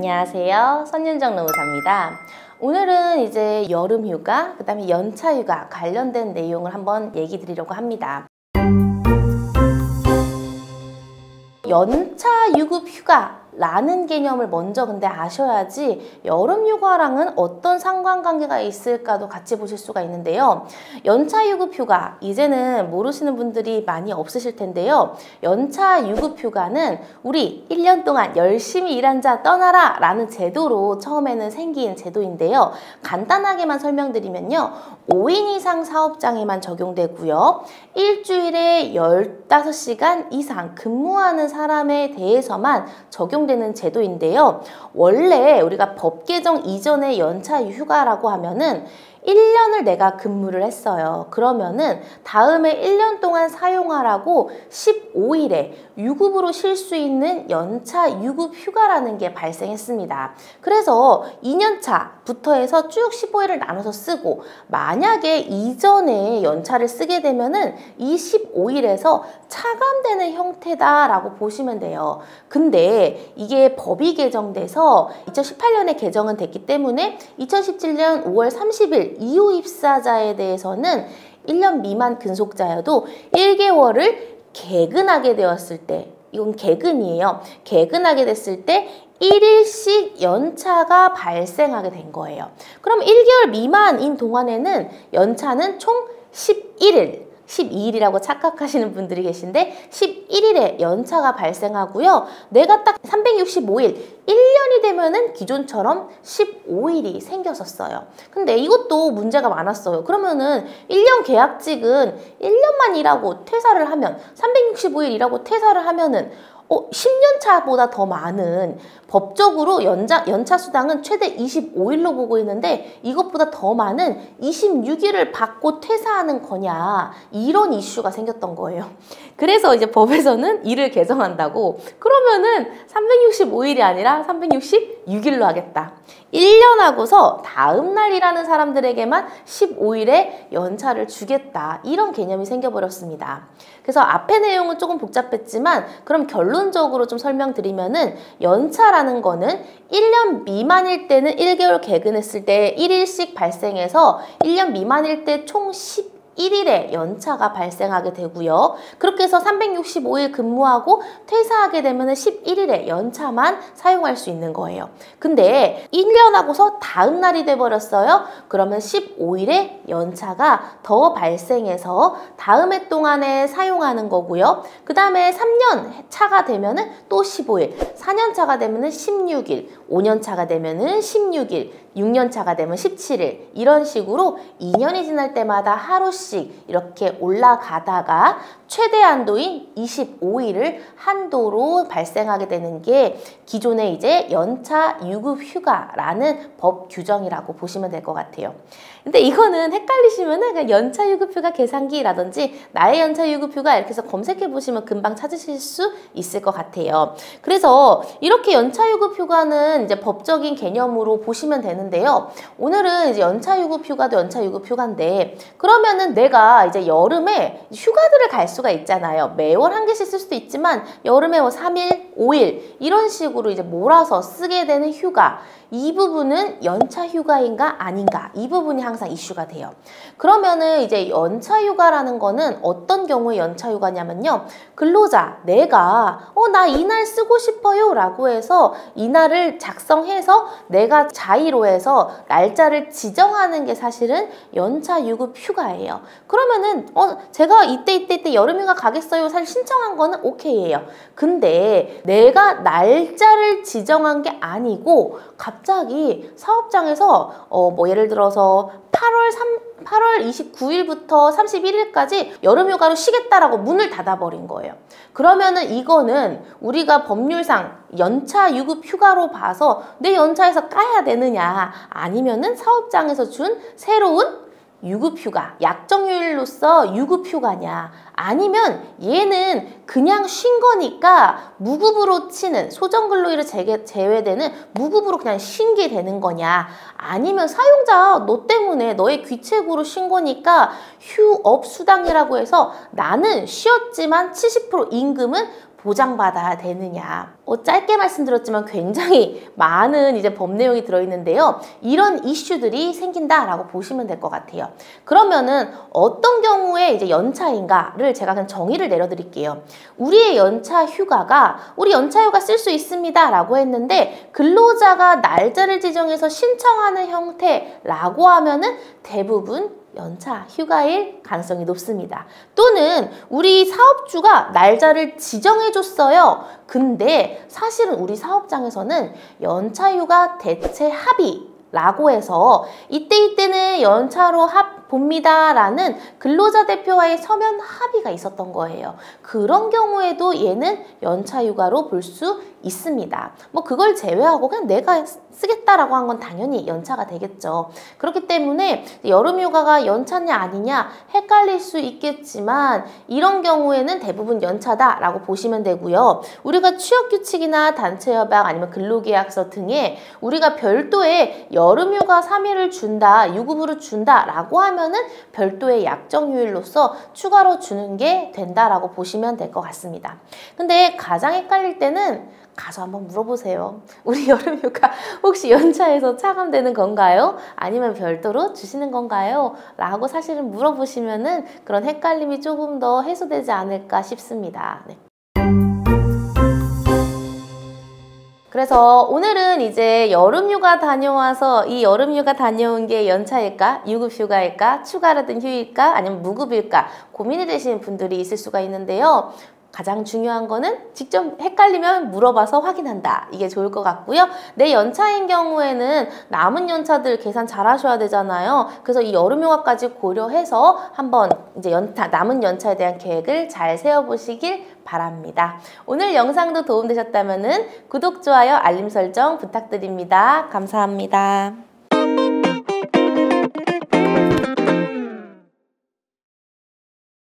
안녕하세요. 선윤정 노무사입니다. 오늘은 이제 여름휴가, 그 다음에 연차휴가 관련된 내용을 한번 얘기 드리려고 합니다. 연차유급휴가라는 개념을 먼저 근데 아셔야지 여름휴가랑은 어떤 상관관계가 있을까도 같이 보실 수가 있는데요. 연차유급휴가, 이제는 모르시는 분들이 많이 없으실 텐데요. 연차유급휴가는 우리 1년 동안 열심히 일한 자 떠나라 라는 제도로 처음에는 생긴 제도인데요. 간단하게만 설명드리면요. 5인 이상 사업장에만 적용되고요. 일주일에 15시간 이상 근무하는 사람에 대해서만 적용되는 제도인데요. 원래 우리가 법 개정 이전의 연차휴가라고 하면은 1년을 내가 근무를 했어요. 그러면은 다음에 1년 동안 사용하라고 15일에 유급으로 쉴 수 있는 연차유급휴가라는 게 발생했습니다. 그래서 2년차부터 해서 쭉 15일을 나눠서 쓰고, 만약에 이전에 연차를 쓰게 되면은 이 15일에서 차감되는 형태다라고 보시면 돼요. 근데 이게 법이 개정돼서 2018년에 개정은 됐기 때문에 2017년 5월 30일 이후 입사자에 대해서는 1년 미만 근속자여도 1개월을 개근하게 되었을 때, 이건 개근이에요. 개근하게 됐을 때 1일씩 연차가 발생하게 된 거예요. 그럼 1개월 미만인 동안에는 연차는 총 11일, 12일이라고 착각하시는 분들이 계신데 11일에 연차가 발생하고요. 내가 딱 365일, 1년이 되면은 기존처럼 15일이 생겼었어요. 근데 이것도 문제가 많았어요. 그러면은 1년 계약직은 1년만 일하고 퇴사를 하면, 365일 일하고 퇴사를 하면은 10년차보다 더 많은, 법적으로 연차 수당은 최대 25일로 보고 있는데 이것보다 더 많은 26일을 받고 퇴사하는 거냐, 이런 이슈가 생겼던 거예요. 그래서 이제 법에서는 이를 개정한다고, 그러면은 365일이 아니라 366일로 하겠다. 1년 하고서 다음 날 일하는 사람들에게만 15일의 연차를 주겠다, 이런 개념이 생겨버렸습니다. 그래서 앞의 내용은 조금 복잡했지만 그럼 결론적으로 좀 설명드리면은, 연차라는 거는 1년 미만일 때는 1개월 개근했을 때 1일씩 발생해서 1년 미만일 때 총 11일의 연차가 발생하게 되고요. 그렇게 해서 365일 근무하고 퇴사하게 되면 11일의 연차만 사용할 수 있는 거예요. 근데 1년 하고서 다음 날이 돼버렸어요. 그러면 15일의 연차가 더 발생해서 다음 해 동안에 사용하는 거고요. 그 다음에 3년 차가 되면 또 15일, 4년 차가 되면 16일, 5년 차가 되면 16일, 6년 차가 되면 17일, 이런 식으로 2년이 지날 때마다 하루씩 이렇게 올라가다가 최대 한도인 25일을 한도로 발생하게 되는 게 기존의 이제 연차유급휴가라는 법 규정이라고 보시면 될 것 같아요. 근데 이거는 헷갈리시면은 그냥 연차유급휴가 계산기라든지 나의 연차유급휴가 이렇게 해서 검색해 보시면 금방 찾으실 수 있을 것 같아요. 그래서 이렇게 연차유급휴가는 이제 법적인 개념으로 보시면 되는데요. 오늘은 이제 연차유급휴가도 연차유급휴가인데, 그러면은 내가 이제 여름에 휴가들을 갈 수가 있잖아요. 매월 한 개씩 쓸 수도 있지만 여름에 뭐 3일, 5일 이런 식으로 이제 몰아서 쓰게 되는 휴가, 이 부분은 연차휴가인가 아닌가, 이 부분이 항상 이슈가 돼요. 그러면은 이제 연차휴가라는 거는 어떤 경우에 연차휴가냐면요. 근로자, 내가 나 이날 쓰고 싶어요 라고 해서 이날을 작성해서 내가 자의로 해서 날짜를 지정하는 게 사실은 연차유급휴가예요. 그러면은 제가 이때 여름휴가 가겠어요 사실 신청한 거는 오케이예요. 근데 내가 날짜를 지정한 게 아니고 갑자기 사업장에서 뭐 예를 들어서 8월 29일부터 31일까지 여름휴가로 쉬겠다라고 문을 닫아버린 거예요. 그러면은 이거는 우리가 법률상 연차유급휴가로 봐서 내 연차에서 까야 되느냐, 아니면은 사업장에서 준 새로운 유급휴가, 약정휴일로서 유급휴가냐, 아니면 얘는 그냥 쉰 거니까 무급으로 치는, 소정근로일을 제외되는 무급으로 그냥 쉰 게 되는 거냐, 아니면 사용자 너 때문에 너의 귀책으로 쉰 거니까 휴업수당이라고 해서 나는 쉬었지만 70% 임금은 보장받아야 되느냐. 짧게 말씀드렸지만 굉장히 많은 이제 법 내용이 들어있는데요. 이런 이슈들이 생긴다라고 보시면 될 것 같아요. 그러면은 어떤 경우에 이제 연차인가를 제가 그냥 정의를 내려드릴게요. 우리의 연차 휴가가 우리 연차 휴가 쓸 수 있습니다 라고 했는데 근로자가 날짜를 지정해서 신청하는 형태라고 하면은 대부분 연차 휴가일 가능성이 높습니다. 또는 우리 사업주가 날짜를 지정해줬어요. 근데 사실은 우리 사업장에서는 연차 휴가 대체 합의라고 해서 이때는 연차로 봅니다 라는 근로자 대표와의 서면 합의가 있었던 거예요. 그런 경우에도 얘는 연차 휴가로 볼 수 있습니다. 뭐 그걸 제외하고 그냥 내가 쓰겠다라고 한 건 당연히 연차가 되겠죠. 그렇기 때문에 여름휴가가 연차냐 아니냐 헷갈릴 수 있겠지만 이런 경우에는 대부분 연차다라고 보시면 되고요. 우리가 취업규칙이나 단체협약 아니면 근로계약서 등에 우리가 별도의 여름휴가 3일을 준다, 유급으로 준다라고 하면은 별도의 약정휴일로서 추가로 주는 게 된다라고 보시면 될 것 같습니다. 근데 가장 헷갈릴 때는 가서 한번 물어보세요. 우리 여름휴가 혹시 연차에서 차감되는 건가요? 아니면 별도로 주시는 건가요? 라고 사실은 물어보시면은 그런 헷갈림이 조금 더 해소되지 않을까 싶습니다. 네. 그래서 오늘은 이제 여름휴가 다녀와서 이 여름휴가 다녀온 게 연차일까? 유급휴가일까? 추가로 든 휴일까? 아니면 무급일까? 고민이 되시는 분들이 있을 수가 있는데요. 가장 중요한 거는 직접 헷갈리면 물어봐서 확인한다. 이게 좋을 것 같고요. 내 연차인 경우에는 남은 연차들 계산 잘 하셔야 되잖아요. 그래서 이 여름휴가까지 고려해서 한번 이제 남은 연차에 대한 계획을 잘 세워보시길 바랍니다. 오늘 영상도 도움되셨다면 구독, 좋아요, 알림 설정 부탁드립니다. 감사합니다.